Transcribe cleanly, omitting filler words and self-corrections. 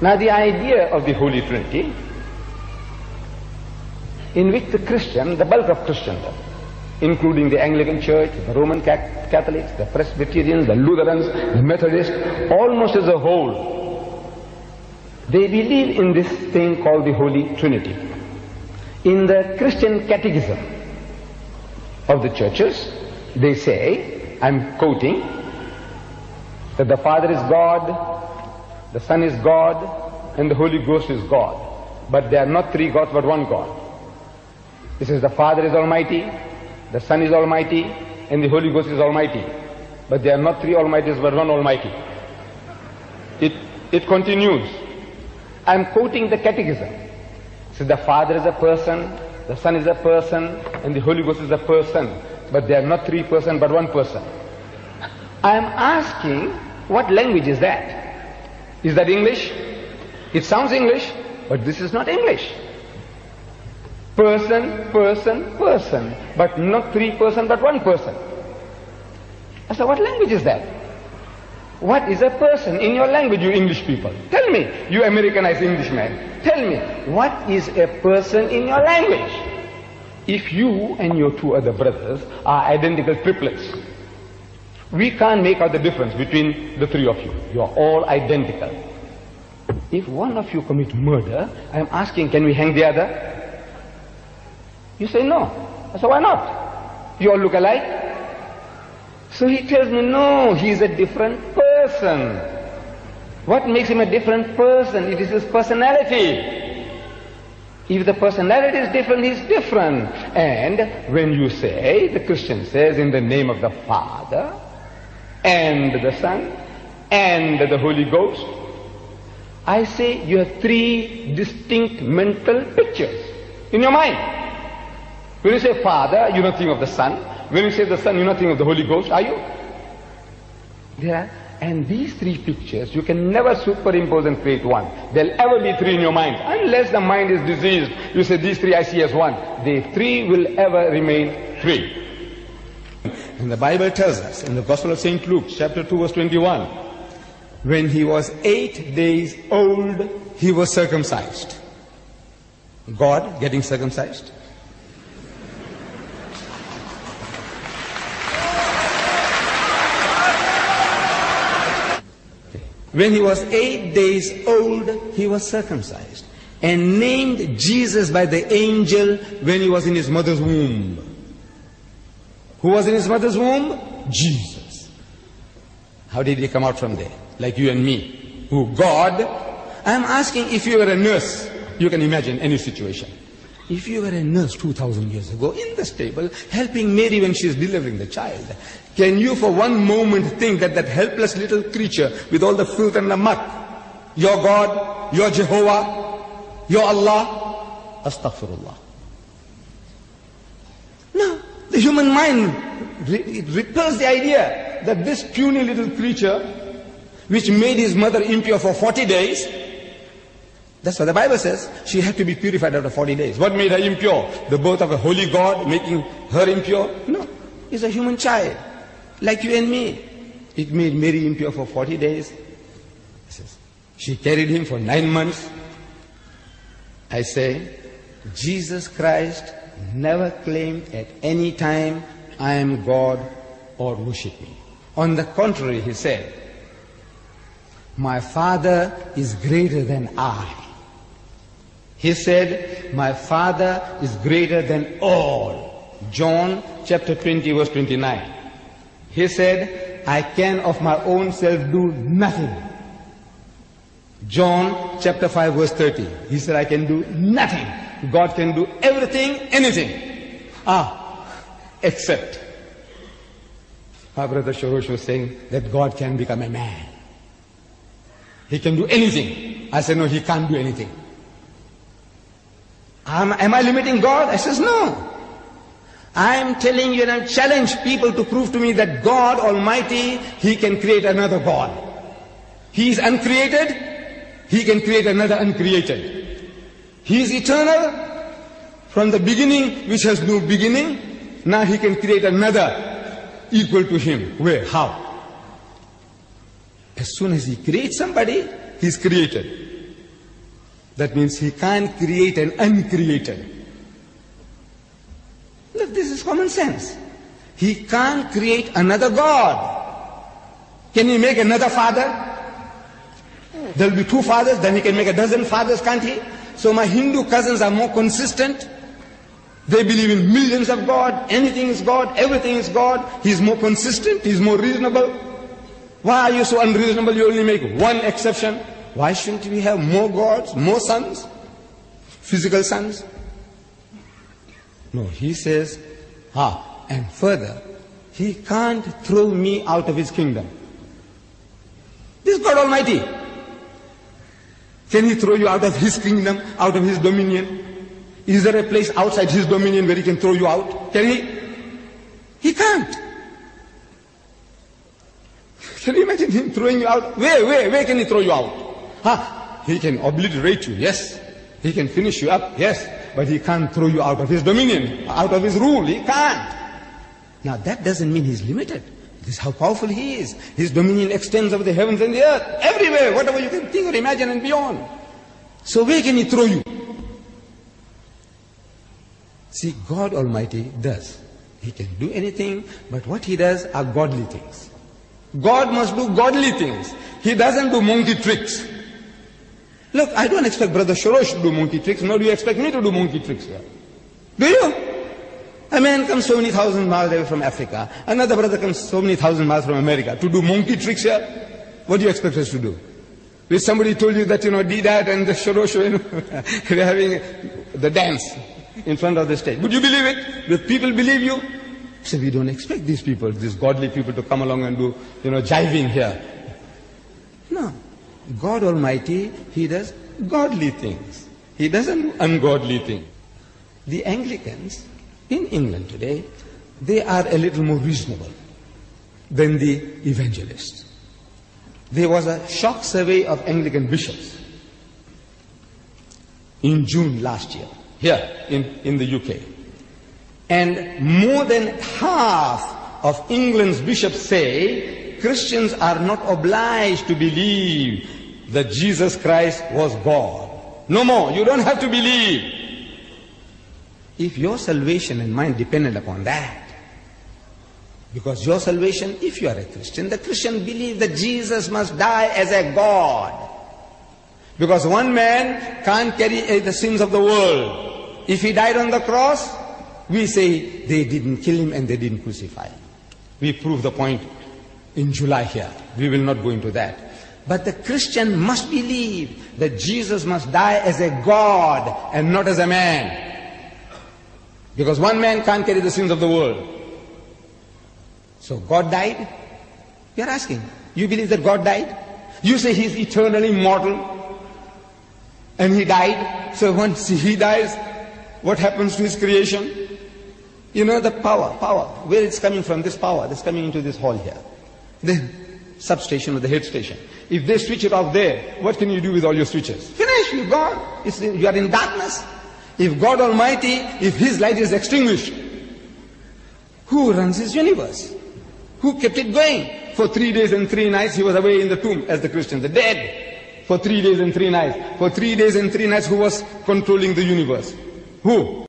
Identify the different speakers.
Speaker 1: Now the idea of the Holy Trinity, in which the Christian, the bulk of Christendom, including the Anglican Church, the Roman Catholics, the Presbyterians, the Lutherans, the Methodists, almost as a whole, they believe in this thing called the Holy Trinity. In the Christian Catechism of the churches, they say, I'm quoting, that the Father is God, the Son is God, and the Holy Ghost is God. But they are not three gods, but one God. This is the Father is Almighty, the Son is Almighty, and the Holy Ghost is Almighty. But they are not three Almighties, but one Almighty. It continues. I'm quoting the Catechism. So the Father is a person, the Son is a person, and the Holy Ghost is a person. But they are not three persons, but one person. I am asking, what language is that? Is that English? It sounds English, but this is not English. Person, person, person, but not three persons, but one person. I said, what language is that? What is a person in your language, you English people? Tell me, you Americanized Englishmen. Tell me, what is a person in your language? If you and your two other brothers are identical triplets, we can't make out the difference between the three of you. You are all identical. If one of you commit murder, I am asking, can we hang the other? You say no. I say, why not? You all look alike. So he tells me, no, he is a different person. What makes him a different person? It is his personality. If the personality is different, he's different. And when you say, the Christian says, in the name of the Father, and the Son, and the Holy Ghost, I say you have three distinct mental pictures in your mind. When you say Father, you don't think of the Son. When you say the Son, you don't think of the Holy Ghost, are you? Yeah. And these three pictures, you can never superimpose and create one. There'll ever be three in your mind. Unless the mind is diseased, you say these three I see as one. The three will ever remain three. And the Bible tells us in the Gospel of St. Luke, chapter 2, verse 21, when he was 8 days old, he was circumcised. God getting circumcised? When he was 8 days old, he was circumcised and named Jesus by the angel when he was in his mother's womb. Who was in his mother's womb? Jesus. How did he come out from there? Like you and me. Who? God. I am asking, if you were a nurse, you can imagine any situation. If you were a nurse 2,000 years ago in the stable, helping Mary when she is delivering the child, can you for one moment think that that helpless little creature with all the filth and the muck, your God, your Jehovah, your Allah, astaghfirullah? No, the human mind, it repels the idea that this puny little creature, which made his mother impure for 40 days, that's what the Bible says, she had to be purified after 40 days. What made her impure? The birth of a holy God making her impure? No, it's a human child, like you and me. It made Mary impure for 40 days. She carried him for 9 months. I say, Jesus Christ never claimed at any time, I am God or worship me. On the contrary, he said, my Father is greater than I. He said, my Father is greater than all. John chapter 20 verse 29. He said, I can of my own self do nothing. John chapter 5 verse 30. He said, I can do nothing. God can do everything, anything. Except. Our brother Shorosh was saying that God can become a man. He can do anything. I said, no, he can't do anything. Am I limiting God? I says, no. I am telling you and I challenge people to prove to me that God Almighty, He can create another God. He is uncreated, He can create another uncreated. He is eternal, from the beginning which has no beginning, now He can create another equal to Him. Where? How? As soon as He creates somebody, He's created. That means he can't create an uncreated. Look, this is common sense. He can't create another God. Can he make another father? There will be 2 fathers, then he can make a dozen fathers, can't he? So my Hindu cousins are more consistent. They believe in millions of God, anything is God, everything is God. He's more consistent, he's more reasonable. Why are you so unreasonable? You only make one exception. Why shouldn't we have more gods, more sons? Physical sons? No, he says, and further, he can't throw me out of his kingdom. This God Almighty. Can he throw you out of his kingdom, out of his dominion? Is there a place outside his dominion where he can throw you out? Can he? He can't. Can you imagine him throwing you out? Where can he throw you out? He can obliterate you, yes. He can finish you up, yes. But he can't throw you out of his dominion, out of his rule. He can't. Now that doesn't mean he's limited. This is how powerful he is. His dominion extends over the heavens and the earth. Everywhere, whatever you can think or imagine and beyond. So where can he throw you? See, God Almighty does. He can do anything, but what he does are godly things. God must do godly things. He doesn't do monkey tricks. Look, I don't expect Brother Shorosh to do monkey tricks, nor do you expect me to do monkey tricks here. Do you? A man comes so many thousand miles away from Africa. Another brother comes so many thousand miles from America to do monkey tricks here. What do you expect us to do? If somebody told you that, Didat and the Shorosh, they're having the dance in front of the stage. Would you believe it? Would people believe you? So we don't expect these people, these godly people to come along and do, jiving here. No. God Almighty, he does godly things. He doesn't do ungodly things. The Anglicans in England today, they are a little more reasonable than the evangelists. There was a shock survey of Anglican bishops in June last year, here in the UK. And more than half of England's bishops say Christians are not obliged to believe that Jesus Christ was God. No more, you don't have to believe. If your salvation and mine depended upon that, because your salvation, if you are a Christian, the Christian believes that Jesus must die as a God. Because one man can't carry the sins of the world. If he died on the cross, we say they didn't kill him and they didn't crucify him. We prove the point in July here. We will not go into that. But the Christian must believe that Jesus must die as a God and not as a man. Because one man can't carry the sins of the world. So God died? You are asking. You believe that God died? You say He is eternally mortal and He died. So once He dies, what happens to His creation? The power, where it's coming from, this power that's coming into this hall here. The substation or the head station. If they switch it off there, what can you do with all your switches? Finish, you're gone. You are in darkness. If God Almighty, if His light is extinguished, who runs His universe? Who kept it going? For 3 days and 3 nights He was away in the tomb, as the Christians, the dead. For 3 days and 3 nights. For 3 days and 3 nights, who was controlling the universe? Who?